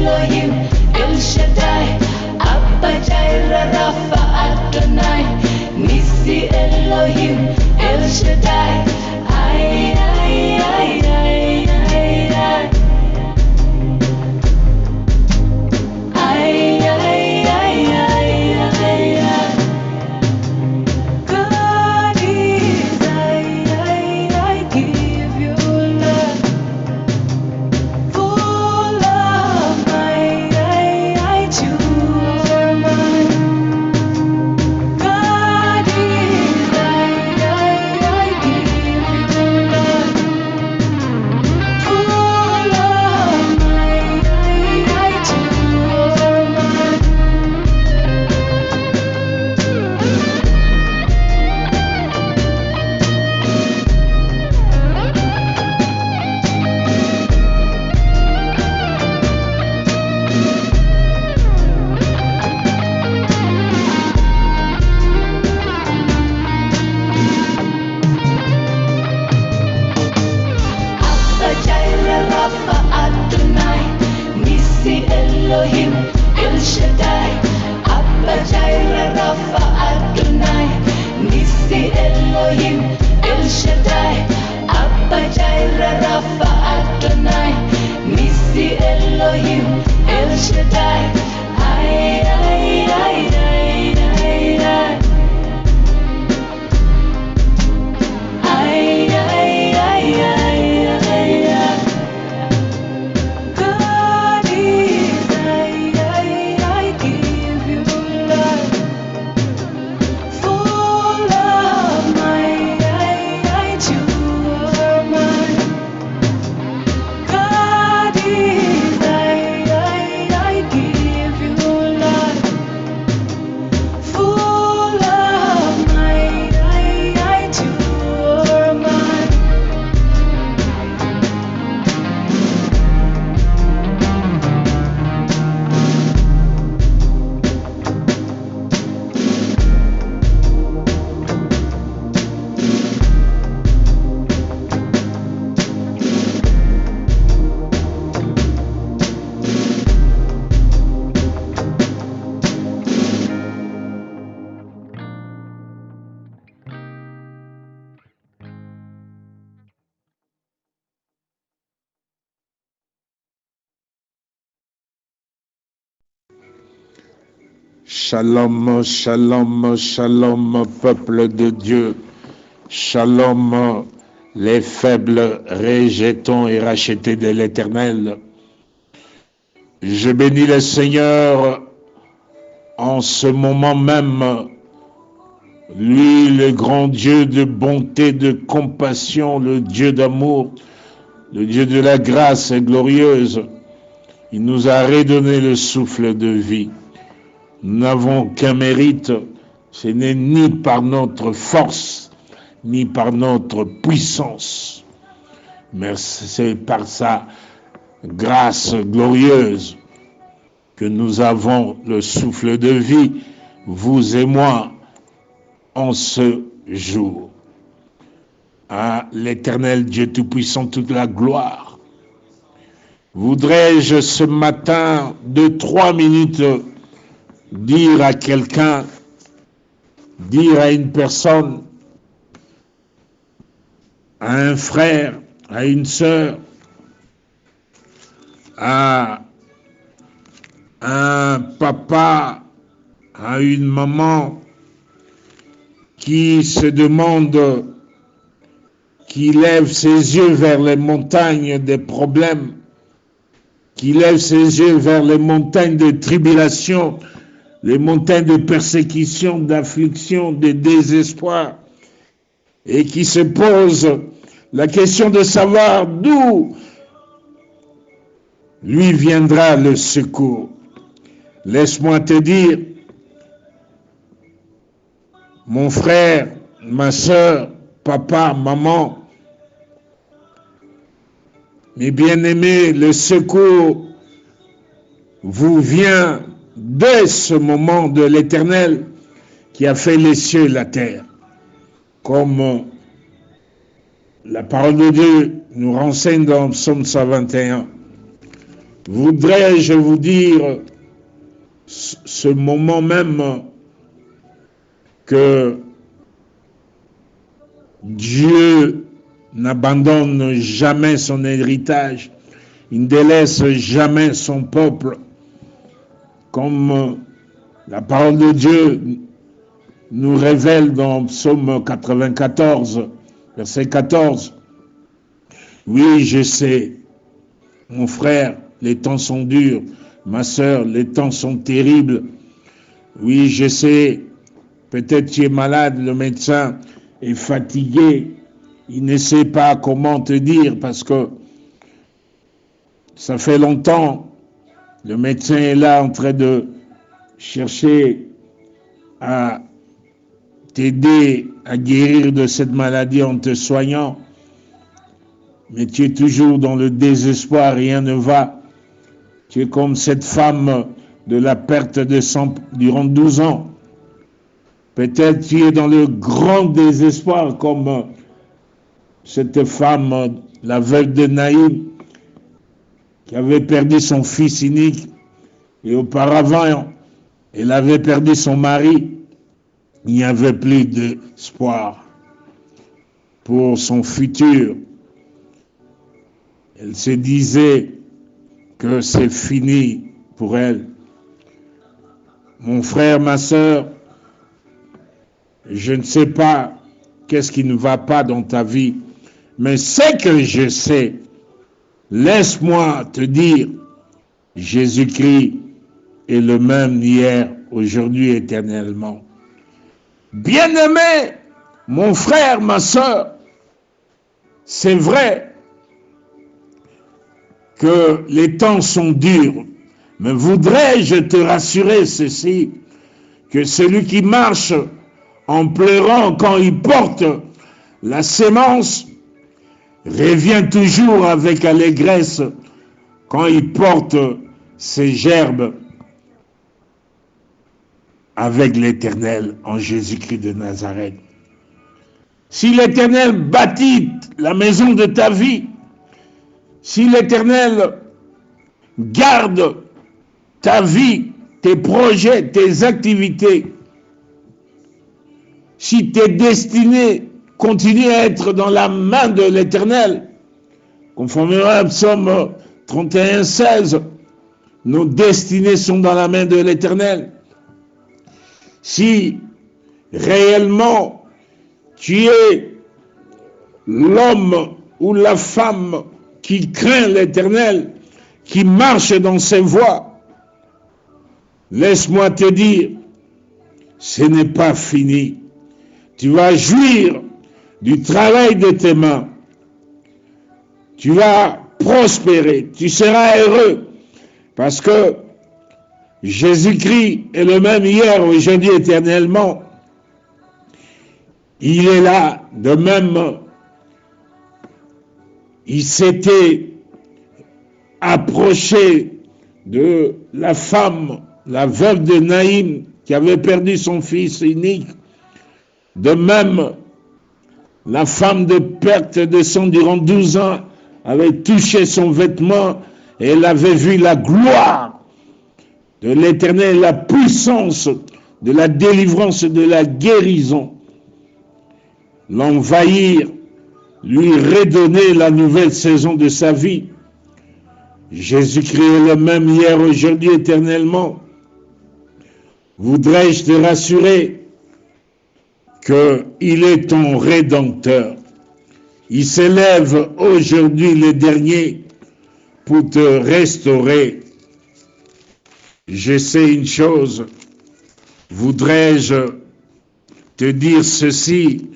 Elohim, El Shaddai, Abba Jireh, Rapha Adonai, Nisi Elohim, El Shaddai, ay, ay, ay, ay, ay, ay. Ay, ay, ay, ay, ay, ay. God is, I give you love, full of my, you are mine. God is, I give you love, full of my, you are mine. Abba Jireh, Rapha Adonai, Nisi Elohim, El Shaddai. Abba Jireh, Rapha Adonai, Nisi Elohim, El Shaddai. Abba Jireh, Rapha Adonai, Nisi Elohim, El Shaddai. Ay, ay, ay, ay, ay, ay. Ay, ay, ay, ay, ay, ay. God is, I give you love, full of my, you are mine. God is, I give you love, full of my, you are mine. Shalom, shalom, shalom, peuple de Dieu. Shalom, les faibles rejetons et rachetés de l'Éternel. Je bénis le Seigneur en ce moment même. Lui, le grand Dieu de bonté, de compassion, le Dieu d'amour, le Dieu de la grâce glorieuse. Il nous a redonné le souffle de vie. Nous n'avons qu'un mérite, ce n'est ni par notre force, ni par notre puissance, mais c'est par sa grâce glorieuse que nous avons le souffle de vie, vous et moi, en ce jour. À l'Éternel Dieu Tout-Puissant, toute la gloire. Voudrais-je ce matin, de 3 minutes, dire à quelqu'un, dire à une personne, à un frère, à une sœur, à un papa, à une maman qui se demande, qui lève ses yeux vers les montagnes des problèmes, qui lève ses yeux vers les montagnes de tribulation, les montagnes de persécution, d'affliction, de désespoir, et qui se pose la question de savoir d'où lui viendra le secours. Laisse-moi te dire, mon frère, ma soeur, papa, maman, mes bien-aimés, le secours vous vient dès ce moment de l'Éternel qui a fait les cieux et la terre. Comme la parole de Dieu nous renseigne dans Psaume 121. voudrais-je vous dire ce moment même que Dieu n'abandonne jamais son héritage, il ne délaisse jamais son peuple, comme la parole de Dieu nous révèle dans Psaume 94, verset 14. Oui, je sais, mon frère, les temps sont durs, ma sœur, les temps sont terribles. Oui, je sais, peut-être tu es malade, le médecin est fatigué, il ne sait pas comment te dire parce que ça fait longtemps, le médecin est là en train de chercher à t'aider à guérir de cette maladie en te soignant, mais tu es toujours dans le désespoir, rien ne va. Tu es comme cette femme de la perte de sang durant 12 ans. Peut-être tu es dans le grand désespoir comme cette femme, la veuve de Naïm, qui avait perdu son fils unique et auparavant, elle avait perdu son mari. Il n'y avait plus d'espoir pour son futur. Elle se disait que c'est fini pour elle. Mon frère, ma sœur, je ne sais pas qu'est-ce qui ne va pas dans ta vie, mais ce que je sais, laisse-moi te dire, Jésus-Christ est le même hier, aujourd'hui, éternellement. Bien-aimé, mon frère, ma sœur, c'est vrai que les temps sont durs, mais voudrais-je te rassurer ceci, que celui qui marche en pleurant quand il porte la sémence revient toujours avec allégresse quand il porte ses gerbes avec l'Éternel en Jésus-Christ de Nazareth. Si l'Éternel bâtit la maison de ta vie, si l'Éternel garde ta vie, tes projets, tes activités, si tes destinées continuent à être dans la main de l'Éternel, conformément à Psaume 31, 16, nos destinées sont dans la main de l'Éternel. Si réellement tu es l'homme ou la femme qui craint l'Éternel, qui marche dans ses voies, laisse-moi te dire, ce n'est pas fini. Tu vas jouir du travail de tes mains. Tu vas prospérer. Tu seras heureux parce que Jésus-Christ est le même hier, aujourd'hui, éternellement. Il est là, de même, il s'était approché de la femme, la veuve de Naïm, qui avait perdu son fils unique. De même, la femme de perte de sang durant 12 ans avait touché son vêtement et elle avait vu la gloire de l'Éternel, la puissance de la délivrance, de la guérison, l'envahir, lui redonner la nouvelle saison de sa vie. Jésus-Christ est le même hier, aujourd'hui, éternellement. Voudrais-je te rassurer qu'il est ton Rédempteur. Il s'élève aujourd'hui le dernier pour te restaurer. Je sais une chose, voudrais-je te dire ceci,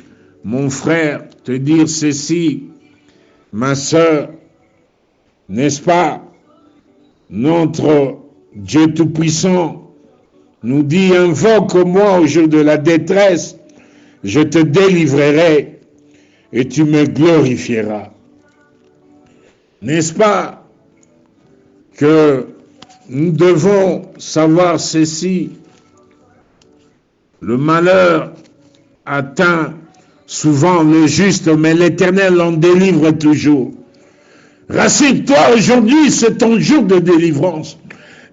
mon frère, te dire ceci, ma sœur, n'est-ce pas? Notre Dieu Tout-Puissant nous dit, invoque-moi au jour de la détresse, je te délivrerai et tu me glorifieras. N'est-ce pas que nous devons savoir ceci? Le malheur atteint souvent le juste, mais l'Éternel en délivre toujours. Rassure-toi aujourd'hui, c'est ton jour de délivrance.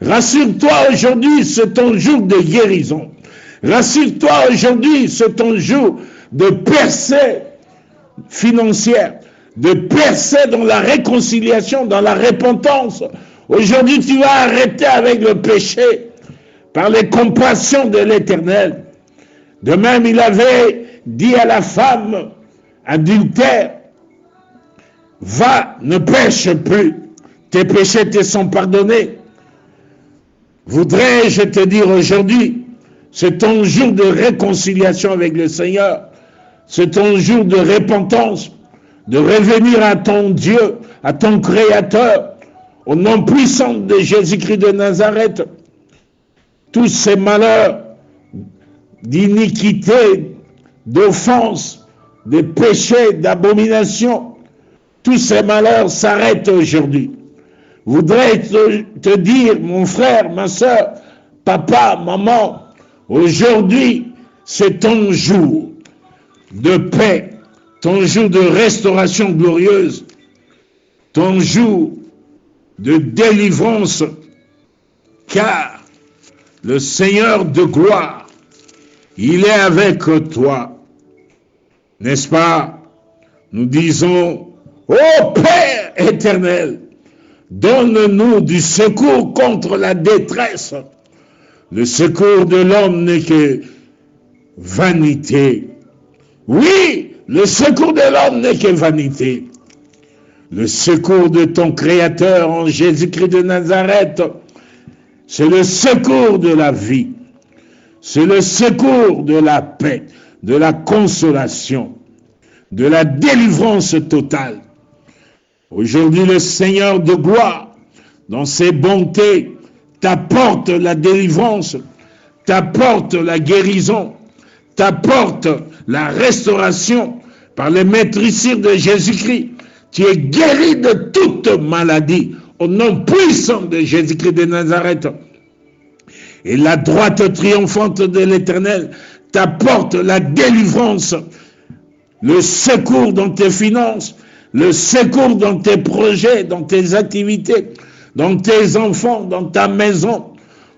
Rassure-toi aujourd'hui, c'est ton jour de guérison. Rassure-toi aujourd'hui, c'est ton jour de percée financière, de percée dans la réconciliation, dans la repentance. Aujourd'hui, tu vas arrêter avec le péché par les compassions de l'Éternel. De même, il avait dit à la femme adultère, va, ne pêche plus, tes péchés te sont pardonnés. Voudrais-je te dire aujourd'hui, c'est ton jour de réconciliation avec le Seigneur, c'est ton jour de repentance, de revenir à ton Dieu, à ton Créateur, au nom puissant de Jésus-Christ de Nazareth. Tous ces malheurs d'iniquité, d'offense, de péché, d'abomination, tous ces malheurs s'arrêtent aujourd'hui. Je voudrais te dire, mon frère, ma soeur, papa, maman, aujourd'hui, c'est ton jour de paix, ton jour de restauration glorieuse, ton jour de délivrance, car le Seigneur de gloire, il est avec toi. N'est-ce pas? Nous disons, ô Père éternel, donne-nous du secours contre la détresse. Le secours de l'homme n'est que vanité. Oui, le secours de l'homme n'est que vanité. Le secours de ton Créateur en Jésus-Christ de Nazareth, c'est le secours de la vie. C'est le secours de la paix, de la consolation, de la délivrance totale. Aujourd'hui, le Seigneur de gloire, dans ses bontés, t'apporte la délivrance, t'apporte la guérison, t'apporte la restauration par les maîtrisires de Jésus-Christ. Tu es guéri de toute maladie au nom puissant de Jésus-Christ de Nazareth. Et la droite triomphante de l'Éternel t'apporte la délivrance, le secours dans tes finances, le secours dans tes projets, dans tes activités, dans tes enfants, dans ta maison.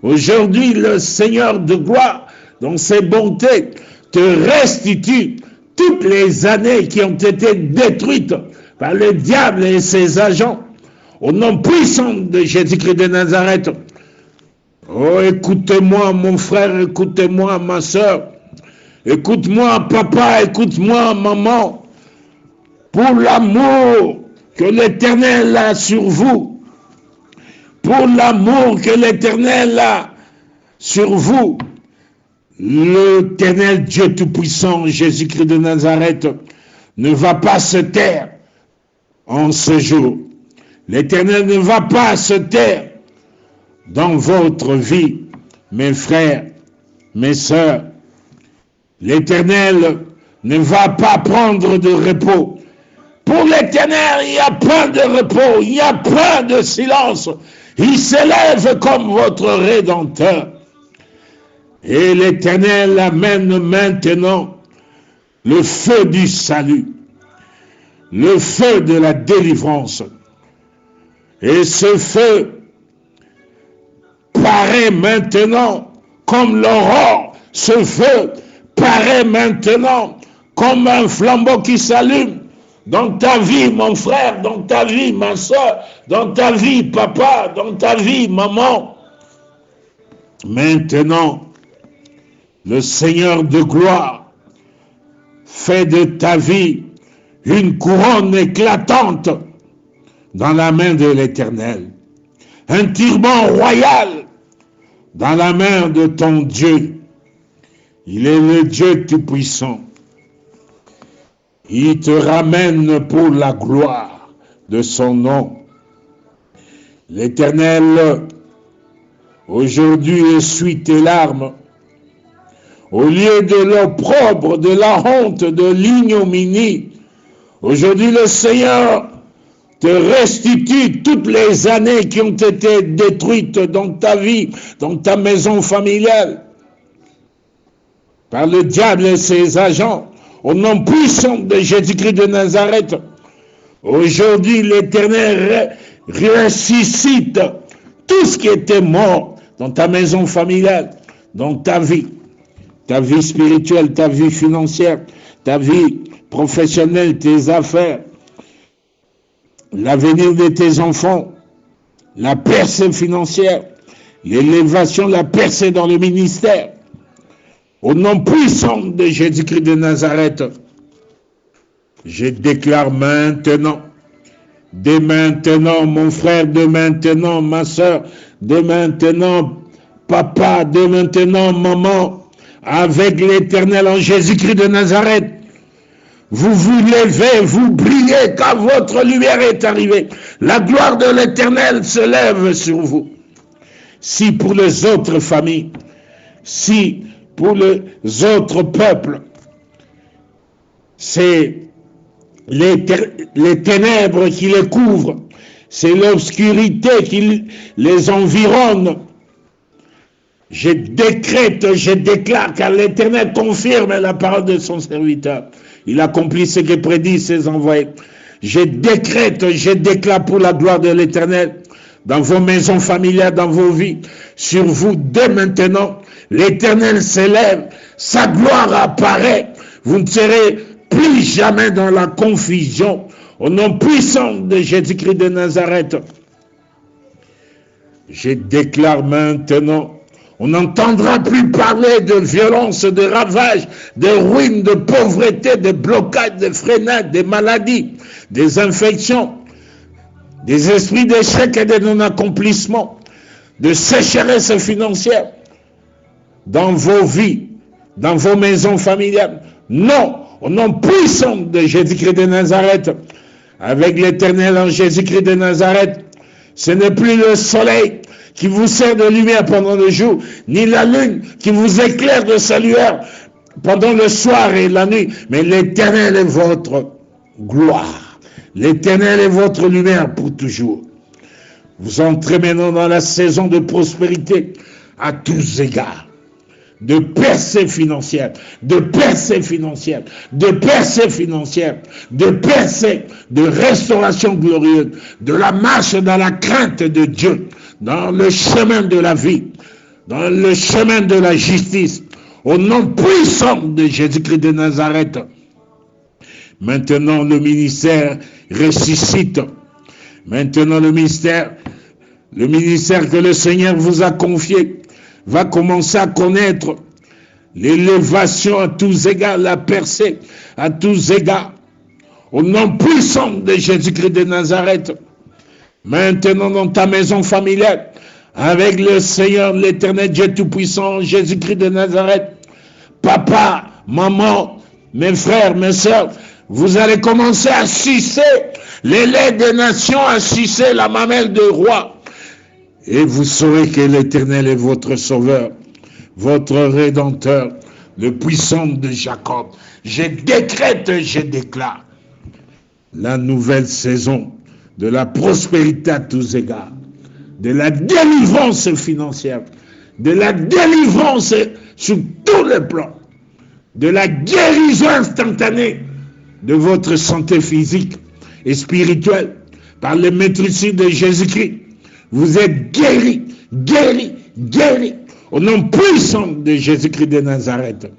Aujourd'hui, le Seigneur de gloire, dans ses bontés, te restitue toutes les années qui ont été détruites par le diable et ses agents. Au nom puissant de Jésus-Christ de Nazareth. Oh, écoutez-moi, mon frère, écoutez-moi, ma soeur. Écoute-moi, papa, écoute-moi, maman. Pour l'amour que l'Éternel a sur vous, pour l'amour que l'Éternel a sur vous, l'Éternel Dieu Tout-Puissant, Jésus-Christ de Nazareth, ne va pas se taire en ce jour. L'Éternel ne va pas se taire dans votre vie, mes frères, mes sœurs. L'Éternel ne va pas prendre de repos. Pour l'Éternel, il n'y a pas de repos, il n'y a pas de silence. Il s'élève comme votre Rédempteur. Et l'Éternel amène maintenant le feu du salut, le feu de la délivrance. Et ce feu paraît maintenant comme l'aurore. Ce feu paraît maintenant comme un flambeau qui s'allume dans ta vie, mon frère, dans ta vie, ma soeur, dans ta vie, papa, dans ta vie, maman. Maintenant, le Seigneur de gloire fait de ta vie une couronne éclatante dans la main de l'Éternel, un turban royal dans la main de ton Dieu. Il est le Dieu Tout-Puissant. Il te ramène pour la gloire de son nom. L'Éternel, aujourd'hui, essuie tes larmes. Au lieu de l'opprobre, de la honte, de l'ignominie, aujourd'hui, le Seigneur te restitue toutes les années qui ont été détruites dans ta vie, dans ta maison familiale, par le diable et ses agents. Au nom puissant de Jésus-Christ de Nazareth, Aujourd'hui, l'Éternel ressuscite tout ce qui était mort dans ta maison familiale, dans ta vie spirituelle, ta vie financière, ta vie professionnelle, tes affaires, l'avenir de tes enfants, la percée financière, l'élévation, la percée dans le ministère. Au nom puissant de Jésus-Christ de Nazareth, je déclare maintenant, dès maintenant, mon frère, dès maintenant, ma soeur, dès maintenant, papa, dès maintenant, maman, avec l'Éternel en Jésus-Christ de Nazareth, vous vous levez, vous brillez car votre lumière est arrivée. La gloire de l'Éternel se lève sur vous. Si pour les autres familles, si pour les autres peuples, c'est les ténèbres qui les couvrent, c'est l'obscurité qui les environne. Je décrète, je déclare, car l'Éternel confirme la parole de son serviteur. Il accomplit ce que prédit ses envoyés. Je décrète, je déclare pour la gloire de l'Éternel, dans vos maisons familiales, dans vos vies, sur vous, dès maintenant, l'Éternel s'élève, sa gloire apparaît, vous ne serez plus jamais dans la confusion. Au nom puissant de Jésus-Christ de Nazareth, je déclare maintenant, on n'entendra plus parler de violence, de ravages, de ruines, de pauvreté, de blocages, de freinages, de maladies, des infections, des esprits d'échec et de non-accomplissement, de sécheresse financière dans vos vies, dans vos maisons familiales. Non, au nom puissant de Jésus-Christ de Nazareth, avec l'Éternel en Jésus-Christ de Nazareth, ce n'est plus le soleil qui vous sert de lumière pendant le jour, ni la lune qui vous éclaire de sa lueur pendant le soir et la nuit, mais l'Éternel est votre gloire. L'Éternel est votre lumière pour toujours. Vous entrez maintenant dans la saison de prospérité à tous égards, de percée financière, de percée financière, de percée financière, de percée, de restauration glorieuse, de la marche dans la crainte de Dieu, dans le chemin de la vie, dans le chemin de la justice, au nom puissant de Jésus-Christ de Nazareth. Maintenant, le ministère ressuscite. Maintenant, le ministère que le Seigneur vous a confié va commencer à connaître l'élévation à tous égards, la percée à tous égards, au nom puissant de Jésus-Christ de Nazareth. Maintenant, dans ta maison familiale, avec le Seigneur, l'Éternel Dieu Tout-Puissant, Jésus-Christ de Nazareth, papa, maman, mes frères, mes sœurs, vous allez commencer à sucer les laits des nations, à sucer la mamelle de roi. Et vous saurez que l'Éternel est votre sauveur, votre rédempteur, le puissant de Jacob. Je décrète, je déclare la nouvelle saison de la prospérité à tous égards, de la délivrance financière, de la délivrance sur tous les plans, de la guérison instantanée de votre santé physique et spirituelle par le maîtrise de Jésus-Christ. Vous êtes guéris, guéris, guéris au nom puissant de Jésus-Christ de Nazareth.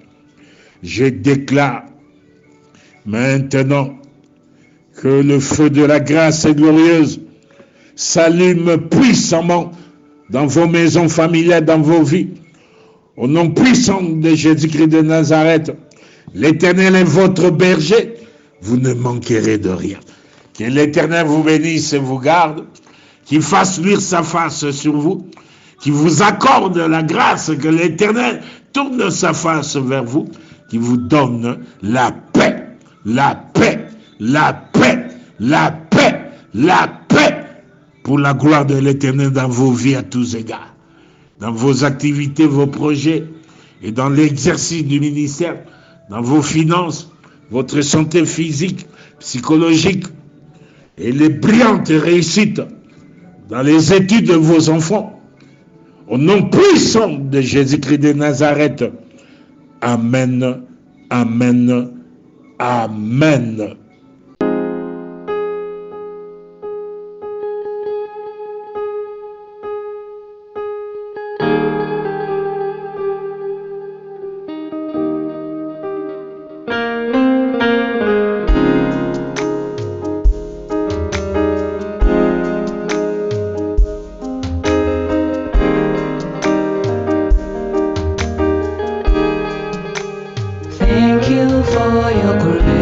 Je déclare maintenant que le feu de la grâce glorieuse s'allume puissamment dans vos maisons familiales, dans vos vies. Au nom puissant de Jésus-Christ de Nazareth, l'Éternel est votre berger, vous ne manquerez de rien. Que l'Éternel vous bénisse et vous garde, qu'il fasse luire sa face sur vous, qu'il vous accorde la grâce, que l'Éternel tourne sa face vers vous, qu'il vous donne la paix, la paix, la paix, la paix, la paix, pour la gloire de l'Éternel dans vos vies à tous égards, dans vos activités, vos projets, et dans l'exercice du ministère, dans vos finances, votre santé physique, psychologique, et les brillantes réussites dans les études de vos enfants. Au nom puissant de Jésus-Christ de Nazareth. Amen. Amen. Amen. for your grace.